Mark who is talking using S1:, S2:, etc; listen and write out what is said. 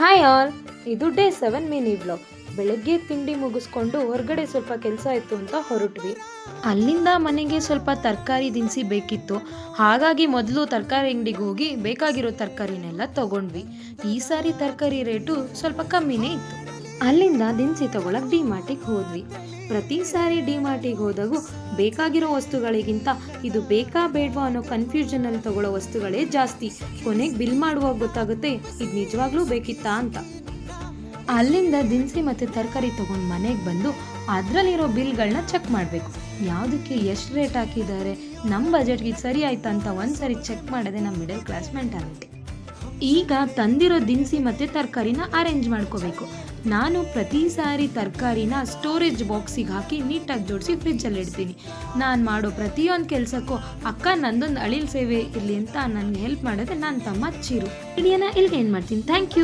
S1: Hi all, ಇದು day 7 mini vlog. ಬೆಳಗ್ಗೆ ತಿಂಡಿ ಮುಗಿಸ್ಕೊಂಡು ಹೊರಗಡೆ ಸ್ವಲ್ಪ ಕೆಲಸ ಇತ್ತು ಅಂತ ಹೊರಟ್ವಿ. ಅಲ್ಲಿಂದ ಮನೆಗೆ ಸ್ವಲ್ಪ ತರಕಾರಿ ದಿನಸಿ ಬೇಕಿತ್ತು. ಹಾಗಾಗಿ ಮೊದಲು ತರಕಾರಿ ಅಂಗಡಿಗೆ ಹೋಗಿ ಬೇಕಾಗಿರೋ ತರಕಾರಿನೆಲ್ಲ ತಗೊಂಡ್ವಿ. ಈ ಸಾರಿ ತರಕಾರಿ ರೇಟು ಸ್ವಲ್ಪ ಕಮ್ಮಿನೇ ಇತ್ತು. ಅಲ್ಲಿಂದ ದಿನಸಿ ತಗೊಳಕ್ ಡಿಮಾರ್ಟಿಗೆ ಹೋದ್ವಿ. ಪ್ರತಿ ಸಾರಿ ಡಿಮಾರ್ಟಿಗೆ ಹೋದಾಗೂ ಬೇಕಾಗಿರೋ ವಸ್ತುಗಳಿಗಿಂತ ಇದು ಬೇಕಾ ಬೇಡವಾ ಅನ್ನೋ ಕನ್ಫ್ಯೂಷನ್ ಅಲ್ಲಿ ತಗೊಳ್ಳೋ ವಸ್ತುಗಳೇ ಜಾಸ್ತಿ. ಕೊನೆಗೆ ಬಿಲ್ ಮಾಡುವಾಗ ಗೊತ್ತಾಗುತ್ತೆ ಇದು ನಿಜವಾಗ್ಲೂ ಬೇಕಿತ್ತಾ ಅಂತ. ಅಲ್ಲಿಂದ ದಿನಸಿ ಮತ್ತು ತರಕಾರಿ ತಗೊಂಡು ಮನೆಗೆ ಬಂದು ಅದರಲ್ಲಿರೋ ಬಿಲ್ಗಳನ್ನ ಚೆಕ್ ಮಾಡಬೇಕು. ಯಾವುದಕ್ಕೆ ಎಷ್ಟು ರೇಟ್ ಹಾಕಿದ್ದಾರೆ, ನಮ್ಮ ಬಜೆಟ್ಗೆ ಸರಿ ಆಯ್ತಾ ಅಂತ ಒಂದ್ಸರಿ ಚೆಕ್ ಮಾಡೋದೇ ನಮ್ಮ ಮಿಡಲ್ ಕ್ಲಾಸ್ ಮೆಂಟಾಲಿಟಿ. ಈಗ ತಂದಿರೋ ದಿನಸಿ ಮತ್ತು ತರಕಾರಿನ ಅರೇಂಜ್ ಮಾಡ್ಕೋಬೇಕು. ನಾನು ಪ್ರತಿ ಸಾರಿ ತರಕಾರಿನ ಸ್ಟೋರೇಜ್ ಬಾಕ್ಸಿಗೆ ಹಾಕಿ ನೀಟಾಗಿ ಜೋಡಿಸಿ ಫ್ರಿಜ್ಜಲ್ಲಿ ಇಡ್ತೀನಿ. ನಾನು ಮಾಡೋ ಪ್ರತಿಯೊಂದು ಕೆಲಸಕ್ಕೂ ಅಕ್ಕ ನಂದೊಂದು ಅಳಿಲ್ ಸೇವೆ ಇರಲಿ ಅಂತ ನನಗೆ ಹೆಲ್ಪ್ ಮಾಡೋದೇ ನನ್ನ ತಮ್ಮ ಚಿರು. ವಿಡಿಯೋನ ಇಲ್ಲಿಗೆ ಏನು ಮಾಡ್ತೀನಿ. Thank you.